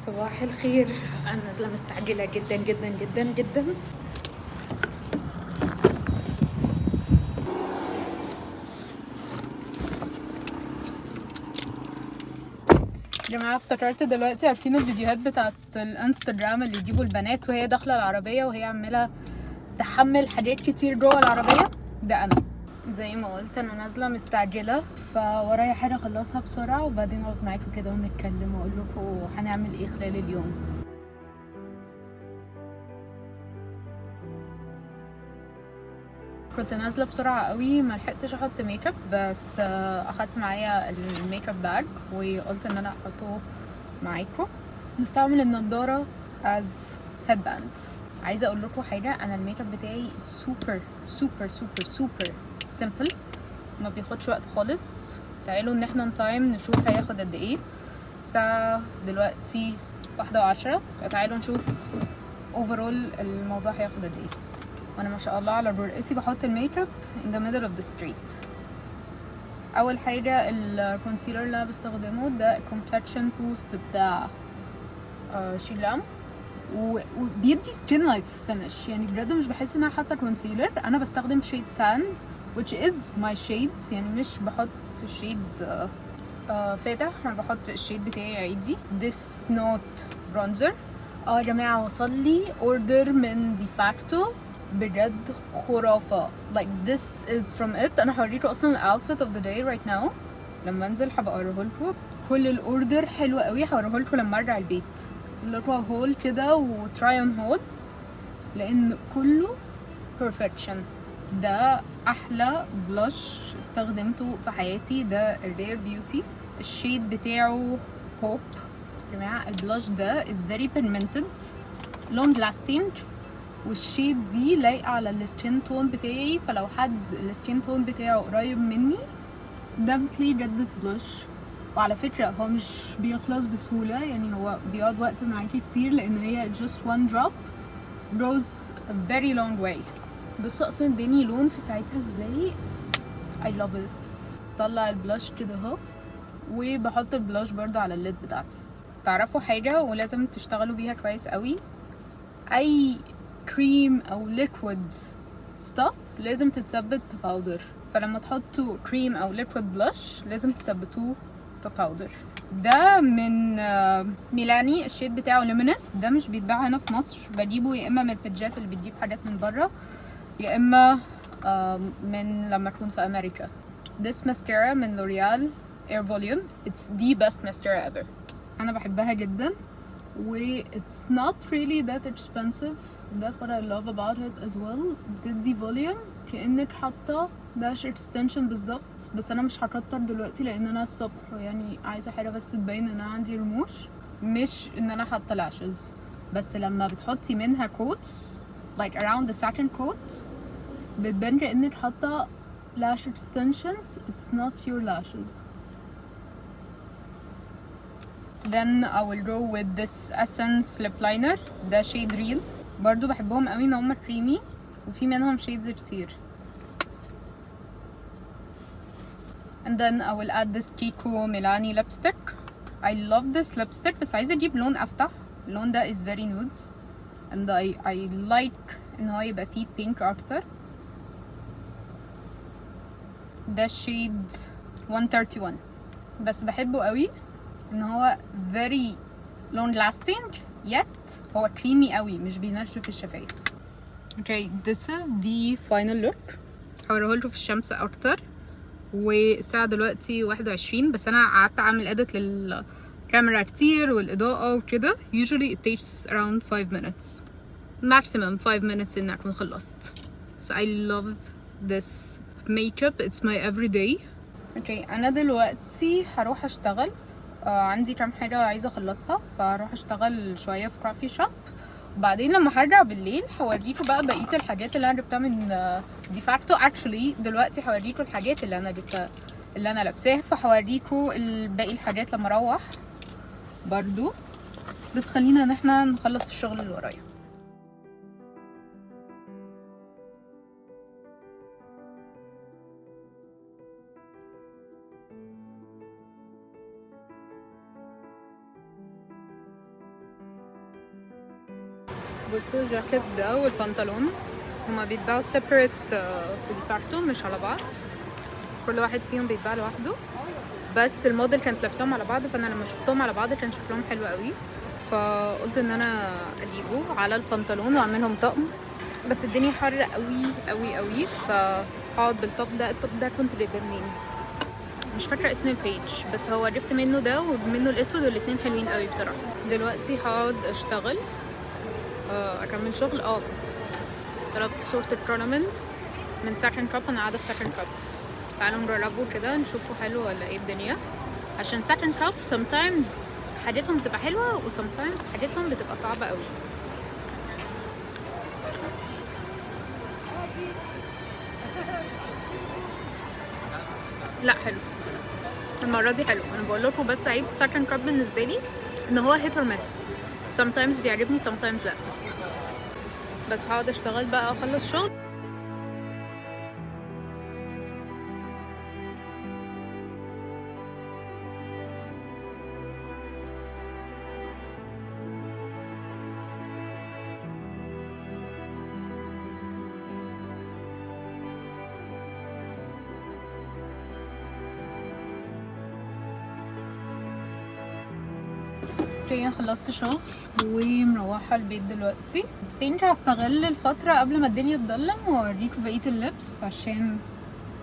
صباح الخير. انا نازله مستعجله جدا جدا جدا جدا. يا جماعه افتكرت دلوقتي، عارفين الفيديوهات بتاعت الانستجرام اللي يجيبوا البنات وهي داخله العربيه وهي عماله تحمل حاجات كتير جوه العربيه؟ ده انا. زي ما قلت انا نازله مستعجله، فورايا حاجه اخلصها بسرعه وبعدين اقعد معاكم كده ونتكلم واقول لكم هنعمل ايه خلال اليوم. كنت نازله بسرعه قوي، ما لحقتش احط ميك اب، بس اخدت معايا الميك اب باج وقلت ان انا احطه معاكم. نستعمل النضاره از هيدباند. عايزه اقول لكم حاجه، انا الميك اب بتاعي سوبر سوبر سوبر سوبر سيمبل، ما بياخدش وقت خالص. تعالوا ان احنا نتايم نشوف هياخد قد ايه. الساعه دلوقتي 1:10، فتعالوا نشوف اوفرول الموضوع هياخد قد ايه. وانا ما شاء الله على رقتي بحط الميك اب in the middle of the street. اول حاجه الكونسيلر اللي انا بستخدمه ده complexion boost بتاع شيلام، وبيدي skin life finish. يعني بجد مش بحس ان انا حاطه كونسيلر، انا بستخدم شيد ساند which is my shade، يعني مش بحط شيد فاتح، انا بحط الشيد بتاعي عادي. this not bronzer. يا جماعه وصل لي اوردر من دي فاكتو، بجد خرافه. like this is from it. انا هوريكم اصلا الاوتفيت of the day right now لما انزل، هبقى اوريه لكم. كل الاوردر حلو قوي، هوريه لكم لما ارجع البيت. اللي هو هول كده وتراي اون هول، لان كله perfection. ده احلى بلاش استخدمته في حياتي، ده الرير بيوتي. الشيد بتاعه هوب. يا جماعه البلاش ده is very pigmented long lasting، والشيد دي لايقه على السكين تون بتاعي، فلو حد السكين تون بتاعه قريب مني definitely get this blush. وعلى فكره هو مش بيخلص بسهوله، يعني هو بيقعد وقت معاكي كتير، لان هي just one drop goes a very long way. بصوا اصلا اداني لون في ساعتها ازاي. I love it. بطلع البلاش كده اهو، وبحط البلاش برضو على الليد بتاعتي. تعرفوا حاجه ولازم تشتغلوا بيها كويس قوي، اي كريم او ليكويد ستاف لازم تتثبت بباودر، فلما تحطوا كريم او ليكويد بلاش لازم تثبتوه بباودر. ده من ميلاني، الشيد بتاعه لومينس. ده مش بيتباع هنا في مصر، بجيبه يا اما من البيجات اللي بتجيب حاجات من بره، يا اما من لما اكون في امريكا. This mascara من لوريال Air Volume. It's the best mascara ever. انا بحبها جدا و it's not really that expensive. That's what I love about it as well. بتدي volume كأنك حاطة lash extension بالظبط، بس انا مش هكتر دلوقتي لان انا الصبح يعني عايزة حاجة بس تبين ان انا عندي رموش، مش ان انا حاطة lashes. بس لما بتحطي منها coats like around the second coat بتبان كأنك حاطة lash extensions. It's not your lashes. Then I will go with this Essence lip liner. ده shade real. برضو بحبهم قوي ان هما creamy وفي منهم shades كتير. And then I will add this Kiko Milani lipstick. I love this lipstick، بس عايزة اجيب لون افتح. اللون ده is very nude and I like ان هو يبقى فيه pink اكتر. ده shade 131، بس بحبه قوي ان هو very long lasting yet هو creamy قوي، مش بينشف الشفايف. Okay, this is the final look. هوريهولكوا في الشمس اكتر. والساعة دلوقتي 21، بس انا قعدت اعمل edit للكاميرا كتير والاضاءة وكده. Usually it takes around 5 minutes maximum 5 minutes ان اكون خلصت. So I love this makeup. It's my everyday. Okay, انا دلوقتي هروح اشتغل. عندي كام حاجة عايزة اخلصها، فهروح اشتغل شوية في كافي شوب، وبعدين لما هرجع بالليل هوريكم بقى بقية الحاجات اللي انا جبتها من دي فاكتو. actually دلوقتي هوريكم الحاجات اللي انا جبتها اللي انا لابساها، فهوريكم باقي الحاجات لما اروح برضو. بس خلينا ان احنا نخلص الشغل اللي ورايا. بصوا الجاكيت ده والبنطلون هما بيتباعوا separate في ديفاكتو مش على بعض، كل واحد فيهم بيتباع لوحده، بس الموديل كانت لابساهم على بعض، فانا لما شفتهم على بعض كان شكلهم حلو قوي، فقلت ان انا اجيبه على البنطلون واعملهم طقم. بس الدنيا حر قوي قوي قوي، فهقعد بالطب ده. الطب ده كنت جايباه منين مش فاكره اسم البيج، بس هو جبت منه ده ومنه الاسود، والاتنين حلوين قوي بصراحه. دلوقتي هقعد اشتغل اكمل شغل. طلبت صورة الكراميل من ساكن كاب، انا قاعده في ساكن كاب. تعالوا نجربه كده نشوفه حلو ولا ايه الدنيا، عشان ساكن كاب sometimes حاجتهم بتبقى حلوه و sometimes حاجتهم بتبقى صعبه قوي. لا حلو المره دي، حلو. انا بقول لكم بس عيب ساكن كاب بالنسبه لي ان هو هيت اور مس، sometimes بيعجبني sometimes لا. بس هقعد اشتغل بقى اخلص شغل. اوكي خلصت شغل ومروحه البيت دلوقتي. تاني هستغل الفتره قبل ما الدنيا تضلم واوريكم بقيه اللبس عشان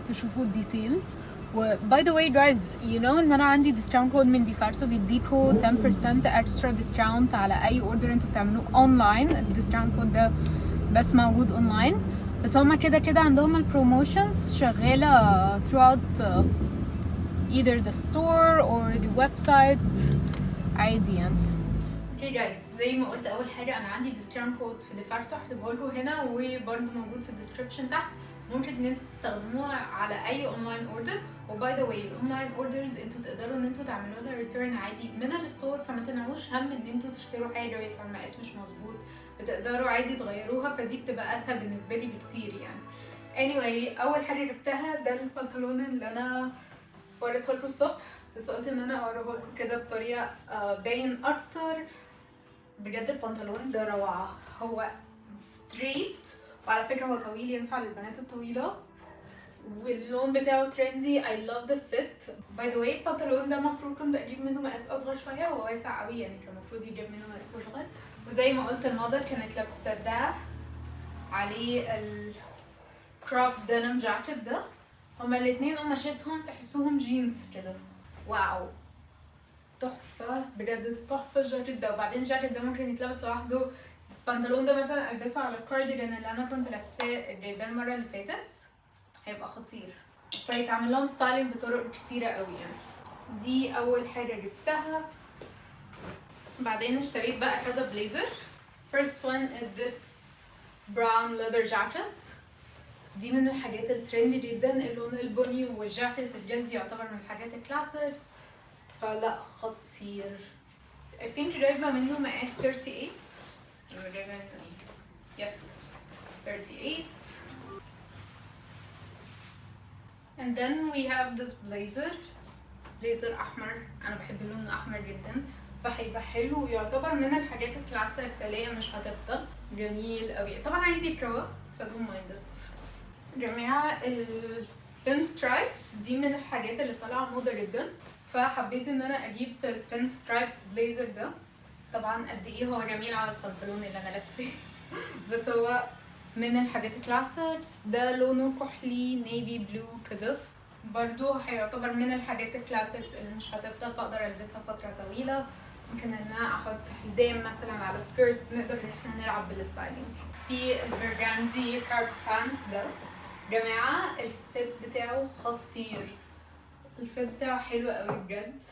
تشوفوا الديتيلز. و by the way guys you know ان انا عندي discount code من ديفاكتو بيديكوا 10% extra discount على اي order انتوا بتعملوه online. الديسكاونت كود ده بس موجود online، بس هما كده عندهم البروموشنز شغالة throughout either the store or the website عادي يعني. Okay guys زي ما قلت اول حاجة انا عندي discount code في ديفاكتو هكتبه لكم هنا وبرده موجود في الديسكربشن تحت، ممكن ان انتوا تستخدموها على اي اونلاين اوردر. وباي ذا واي الاونلاين اوردرز انتوا تقدروا ان انتوا تعملوا لها ريتيرن عادي من الستور، فما تنعوش هم ان انتوا تشتروا حاجه ويطلع المقاس مش مظبوط، بتقدروا عادي تغيروها، فدي بتبقى اسهل بالنسبه لي بكتير يعني. anyway اول حاجه جبتها ده البنطلون اللي انا وريته لكم الصبح، بس قلت ان انا اوريه لكم كده بطريقه باين اكتر. بجد البنطلون ده روعه، هو ستريت وعلى فكرة هو طويل ينفع للبنات الطويلة، واللون بتاعه ترندي. I love the fit. by the way البنطلون ده المفروض كنت اجيب منه مقاس اصغر شوية، هو واسع قوي يعني كان المفروض يجيب منه مقاس اصغر. وزي ما قلت الموديل كانت لابسة ده عليه الكروب دينم جاكيت ده، هما الاتنين قماشتهم تحسوهم جينز كده. واو تحفة بجد، تحفة الجاكيت ده. وبعدين الجاكيت ده ممكن يتلبس لوحده. البنطلون ده مثلا البسه على الكارديجان اللي انا كنت لابساه جايباه المره اللي فاتت، هيبقى خطير. فيتعمل لهم ستايلينج بطرق كتيره قوي يعني. دي اول حاجه جبتها. بعدين اشتريت بقى كذا بليزر. first one is this brown leather jacket. دي من الحاجات الترندي جدا، اللون البني والجاكيت الجلدي يعتبر من الحاجات الكلاسيكس، فلا خطير. I think جايبه منه مقاس 38. Yes 38. and then we have this blazer احمر، انا بحب اللون الاحمر جدا، فهيبقى حلو ويعتبر من الحاجات الكلاسيكس اللي هي مش هتبطل. جميل قوي طبعا، عايز يتروق فدون مايندت. جماعه البين سترايبس دي من الحاجات اللي طالعه موضه جدا، فحبيت ان انا اجيب البين سترايب بليزر ده. طبعا قد ايه هو جميل على البنطلون اللي انا لابساه بس هو من الحاجات الكلاسيكس. ده لونه كحلي نيفي بلو كده، برضو هيعتبر من الحاجات الكلاسيكس اللي مش هتفضل فاقدر البسها فتره طويله. ممكن ان انا احط حزام مثلا على سكيرت، نقدر ان احنا نلعب بالستايلينج. في البرجاندي كارب بانس ده جماعه الفيت بتاعه خطير، الفيت بتاعه حلو قوي بجد.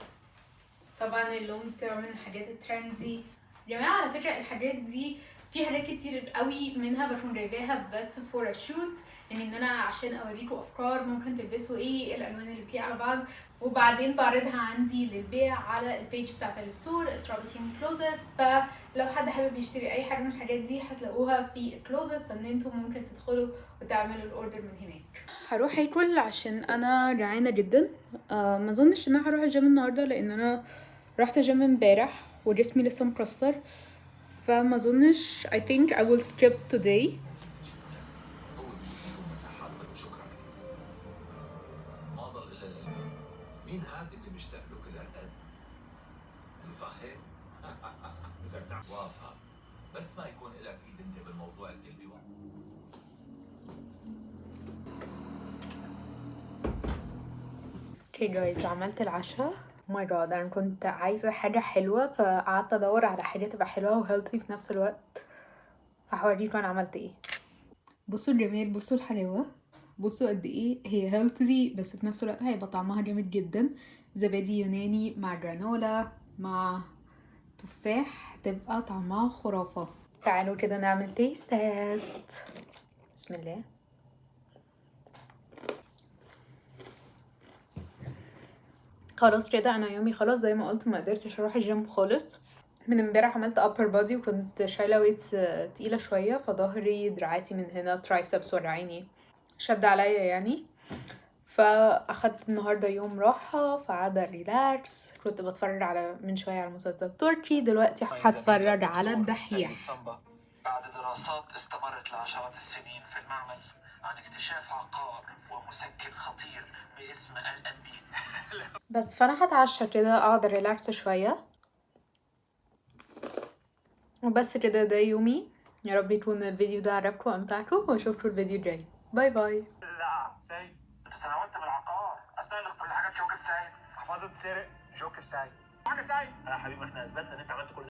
طبعا اللون بتاعه من الحاجات الترندي. جماعه على فكره الحاجات دي في حاجات كتير قوي منها بكون جايباها بس فور شوت، يعني ان انا عشان اوريكم افكار ممكن تلبسوا ايه الالوان اللي بتليق على بعض، وبعدين بعرضها عندي للبيع على البيج بتاعت الستور اسراء بسيوني كلوزت. فلو حد حابب يشتري اي حاجه من الحاجات دي هتلاقوها في الكلوزت، فان انتم ممكن تدخلوا وتعملوا الاوردر من هناك. هروح اكل عشان انا جعانه جدا. ما اظنش ان انا هروح الجيم النهارده لان انا رحت جيم امبارح وجسمي لسه مكسر، فما اظنش I think I will skip today. هو بيشوف لكم مساحات بس شكرا كتير. ما ضل الا القلب. مين هاد اللي مشتاق له كده القلب؟ انطهي؟ بدك تعرف وافق بس ما يكون لك ايد انت بالموضوع الكل بيوافق. Okay guys عملت العشاء. Oh my god انا كنت عايزة حاجة حلوة فقعدت ادور على حاجة تبقى حلوة وهيلثي في نفس الوقت، فهوريكم انا عملت ايه. بصوا الجمال، بصوا الحلاوة، بصوا قد ايه هي هيلثي بس في نفس الوقت هيبقى طعمها جامد جدا. زبادي يوناني مع جرانولا مع تفاح، تبقى طعمها خرافة. تعالوا كده نعمل تيست. بسم الله. خلاص كده انا يومي خلاص زي ما قلت، ما قدرتش اروح الجيم خالص. من امبارح عملت upper body وكنت شايله ويتس تقيله شويه، فظهري دراعاتي من هنا ترايسبس ورا شد عليا يعني. فاخدت النهارده يوم راحه فقاعده ريلاكس. كنت بتفرج من شويه على مسلسل تركي، دلوقتي هتفرج على الدحيح. بعد دراسات استمرت لعشرات السنين في المعمل عن اكتشاف عقار ومسكن خطير باسم الأنبيب. بس فانا هتعشى كده اقعد ريلاكس شويه وبس كده. ده يومي. يا رب يكون الفيديو ده عجبكم وامتعكم واشوفكم الفيديو الجاي. باي باي. لا سيد، انت تناولت بالعقار اثناء الاقتحام. حاجات شوكة في سايد، محفظة سرق، شوكة في سايد. حاجة سايد يا حبيبي، احنا اثبتنا ان انت عملت كل